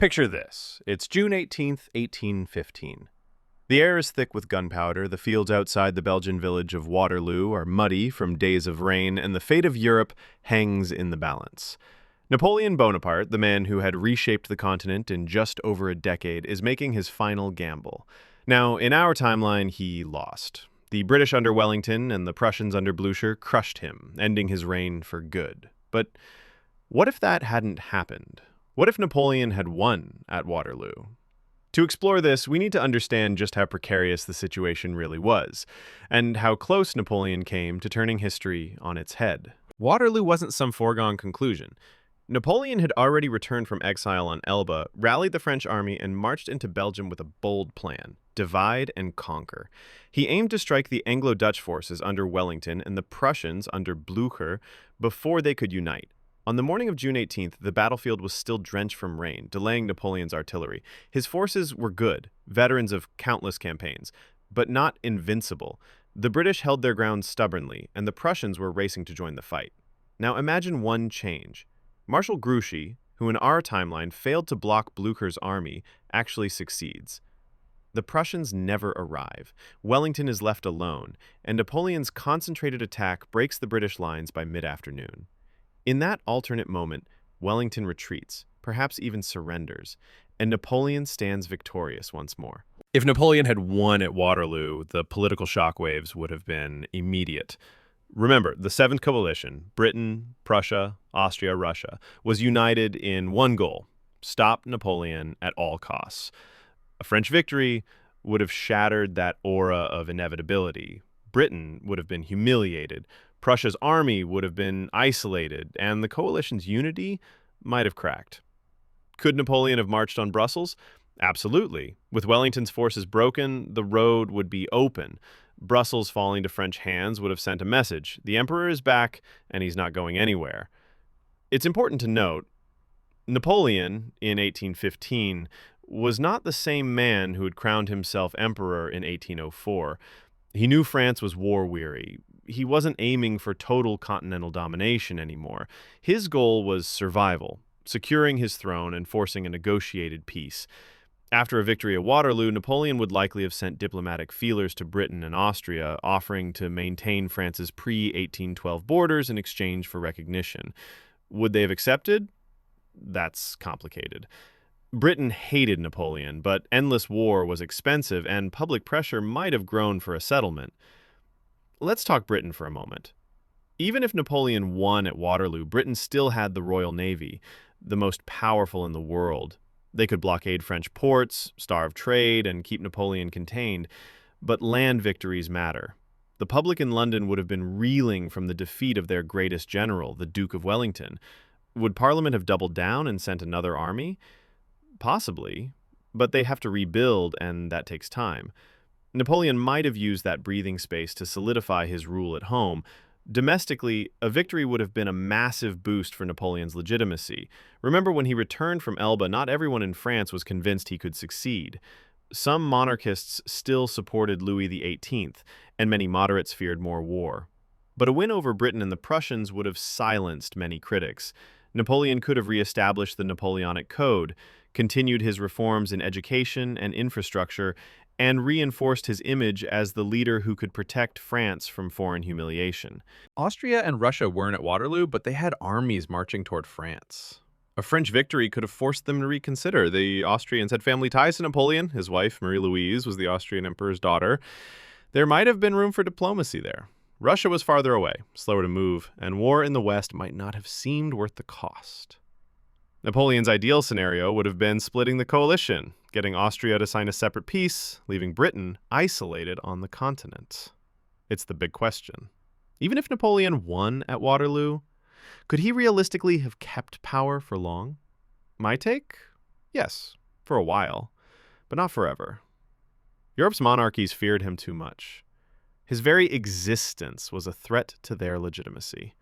Picture this. It's June 18th, 1815. The air is thick with gunpowder, the fields outside the Belgian village of Waterloo are muddy from days of rain, and the fate of Europe hangs in the balance. Napoleon Bonaparte, the man who had reshaped the continent in just over a decade, is making his final gamble. Now, in our timeline, he lost. The British under Wellington and the Prussians under Blücher crushed him, ending his reign for good. But what if that hadn't happened? What if Napoleon had won at Waterloo? To explore this, we need to understand just how precarious the situation really was, and how close Napoleon came to turning history on its head. Waterloo wasn't some foregone conclusion. Napoleon had already returned from exile on Elba, rallied the French army, and marched into Belgium with a bold plan: divide and conquer. He aimed to strike the Anglo-Dutch forces under Wellington and the Prussians under Blücher before they could unite. On the morning of June 18th, the battlefield was still drenched from rain, delaying Napoleon's artillery. His forces were good, veterans of countless campaigns, but not invincible. The British held their ground stubbornly, and the Prussians were racing to join the fight. Now imagine one change. Marshal Grouchy, who in our timeline failed to block Blücher's army, actually succeeds. The Prussians never arrive. Wellington is left alone, and Napoleon's concentrated attack breaks the British lines by mid-afternoon. In that alternate moment, Wellington retreats, perhaps even surrenders, and Napoleon stands victorious once more. If Napoleon had won at Waterloo, the political shockwaves would have been immediate. Remember, the Seventh Coalition, Britain, Prussia, Austria, Russia, was united in one goal: stop Napoleon at all costs. A French victory would have shattered that aura of inevitability. Britain would have been humiliated. Prussia's army would have been isolated, and the coalition's unity might have cracked. Could Napoleon have marched on Brussels? Absolutely. With Wellington's forces broken, the road would be open. Brussels falling to French hands would have sent a message: the emperor is back, and he's not going anywhere. It's important to note, Napoleon, in 1815, was not the same man who had crowned himself emperor in 1804. He knew France was war-weary. He wasn't aiming for total continental domination anymore. His goal was survival, securing his throne and forcing a negotiated peace. After a victory at Waterloo, Napoleon would likely have sent diplomatic feelers to Britain and Austria, offering to maintain France's pre-1812 borders in exchange for recognition. Would they have accepted? That's complicated. Britain hated Napoleon, but endless war was expensive, and public pressure might have grown for a settlement. Let's talk Britain for a moment. Even if Napoleon won at Waterloo, Britain still had the Royal Navy, the most powerful in the world. They could blockade French ports, starve trade, and keep Napoleon contained. But land victories matter. The public in London would have been reeling from the defeat of their greatest general, the Duke of Wellington. Would Parliament have doubled down and sent another army? Possibly, but they have to rebuild, and that takes time. Napoleon might have used that breathing space to solidify his rule at home. Domestically, a victory would have been a massive boost for Napoleon's legitimacy. Remember, when he returned from Elba, not everyone in France was convinced he could succeed. Some monarchists still supported Louis XVIII, and many moderates feared more war. But a win over Britain and the Prussians would have silenced many critics. Napoleon could have reestablished the Napoleonic Code, continued his reforms in education and infrastructure, and reinforced his image as the leader who could protect France from foreign humiliation. Austria and Russia weren't at Waterloo, but they had armies marching toward France. A French victory could have forced them to reconsider. The Austrians had family ties to Napoleon. His wife, Marie-Louise, was the Austrian emperor's daughter. There might have been room for diplomacy there. Russia was farther away, slower to move, and war in the West might not have seemed worth the cost. Napoleon's ideal scenario would have been splitting the coalition, getting Austria to sign a separate peace, leaving Britain isolated on the continent. It's the big question. Even if Napoleon won at Waterloo, could he realistically have kept power for long? My take? Yes, for a while, but not forever. Europe's monarchies feared him too much. His very existence was a threat to their legitimacy.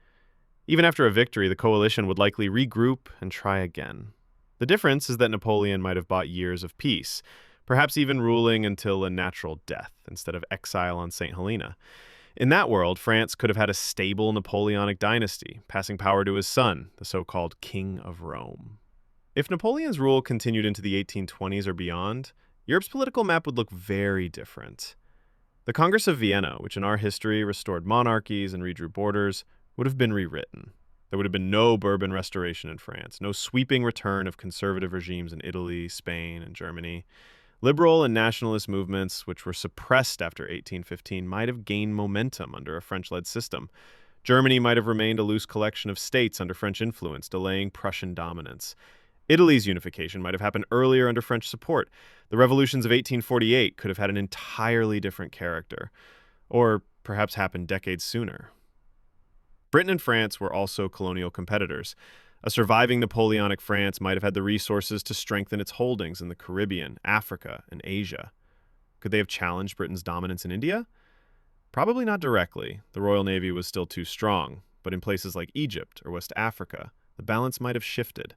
Even after a victory, the coalition would likely regroup and try again. The difference is that Napoleon might have bought years of peace, perhaps even ruling until a natural death instead of exile on St. Helena. In that world, France could have had a stable Napoleonic dynasty, passing power to his son, the so-called King of Rome. If Napoleon's rule continued into the 1820s or beyond, Europe's political map would look very different. The Congress of Vienna, which in our history restored monarchies and redrew borders, would have been rewritten. There would have been no Bourbon restoration in France, no sweeping return of conservative regimes in Italy, Spain, and Germany. Liberal and nationalist movements, which were suppressed after 1815, might have gained momentum under a French-led system. Germany might have remained a loose collection of states under French influence, delaying Prussian dominance. Italy's unification might have happened earlier under French support. The revolutions of 1848 could have had an entirely different character, or perhaps happened decades sooner. Britain and France were also colonial competitors. A surviving Napoleonic France might have had the resources to strengthen its holdings in the Caribbean, Africa, and Asia. Could they have challenged Britain's dominance in India? Probably not directly. The Royal Navy was still too strong, but in places like Egypt or West Africa, the balance might have shifted.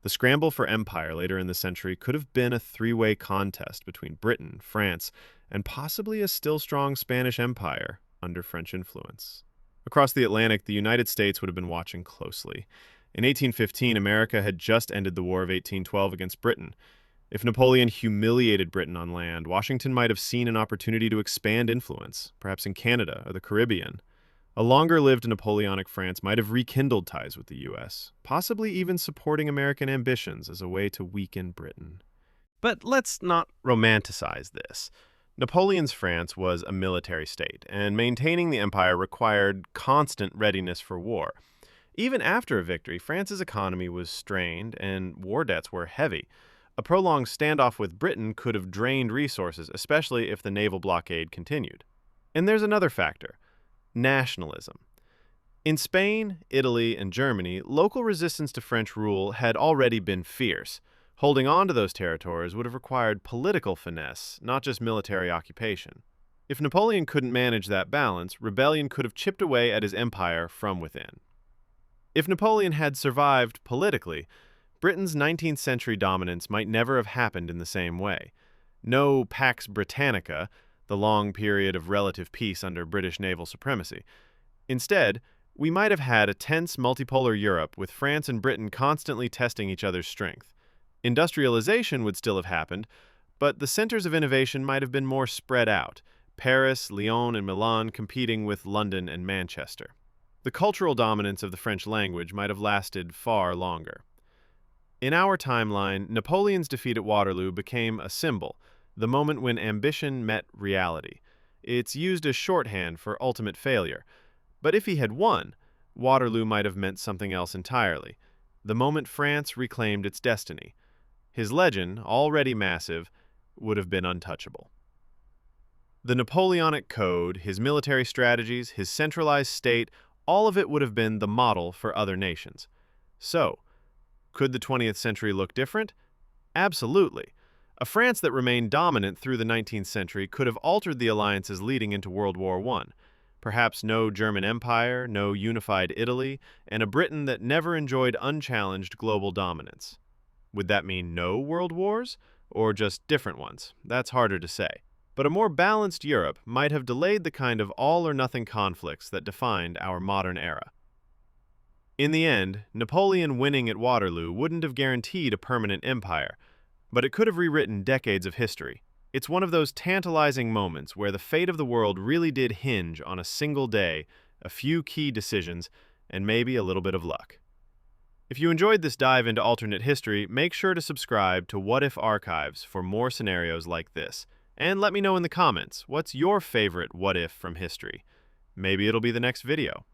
The scramble for empire later in the century could have been a three-way contest between Britain, France, and possibly a still strong Spanish Empire under French influence. Across the Atlantic, the United States would have been watching closely. In 1815, America had just ended the War of 1812 against Britain. If Napoleon humiliated Britain on land, Washington might have seen an opportunity to expand influence, perhaps in Canada or the Caribbean. A longer-lived Napoleonic France might have rekindled ties with the U.S., possibly even supporting American ambitions as a way to weaken Britain. But let's not romanticize this. Napoleon's France was a military state, and maintaining the empire required constant readiness for war. Even after a victory, France's economy was strained and war debts were heavy. A prolonged standoff with Britain could have drained resources, especially if the naval blockade continued. And there's another factor: nationalism. In Spain, Italy, and Germany, local resistance to French rule had already been fierce. Holding on to those territories would have required political finesse, not just military occupation. If Napoleon couldn't manage that balance, rebellion could have chipped away at his empire from within. If Napoleon had survived politically, Britain's 19th century dominance might never have happened in the same way. No Pax Britannica, the long period of relative peace under British naval supremacy. Instead, we might have had a tense multipolar Europe with France and Britain constantly testing each other's strength. Industrialization would still have happened, but the centers of innovation might have been more spread out: Paris, Lyon, and Milan competing with London and Manchester. The cultural dominance of the French language might have lasted far longer. In our timeline, Napoleon's defeat at Waterloo became a symbol, the moment when ambition met reality. It's used as shorthand for ultimate failure. But if he had won, Waterloo might have meant something else entirely: the moment France reclaimed its destiny. His legend, already massive, would have been untouchable. The Napoleonic Code, his military strategies, his centralized state, all of it would have been the model for other nations. So, could the 20th century look different? Absolutely. A France that remained dominant through the 19th century could have altered the alliances leading into World War I. Perhaps no German Empire, no unified Italy, and a Britain that never enjoyed unchallenged global dominance. Would that mean no world wars, or just different ones? That's harder to say. But a more balanced Europe might have delayed the kind of all-or-nothing conflicts that defined our modern era. In the end, Napoleon winning at Waterloo wouldn't have guaranteed a permanent empire, but it could have rewritten decades of history. It's one of those tantalizing moments where the fate of the world really did hinge on a single day, a few key decisions, and maybe a little bit of luck. If you enjoyed this dive into alternate history, make sure to subscribe to What If Archives for more scenarios like this. And let me know in the comments, what's your favorite what if from history? Maybe it'll be the next video.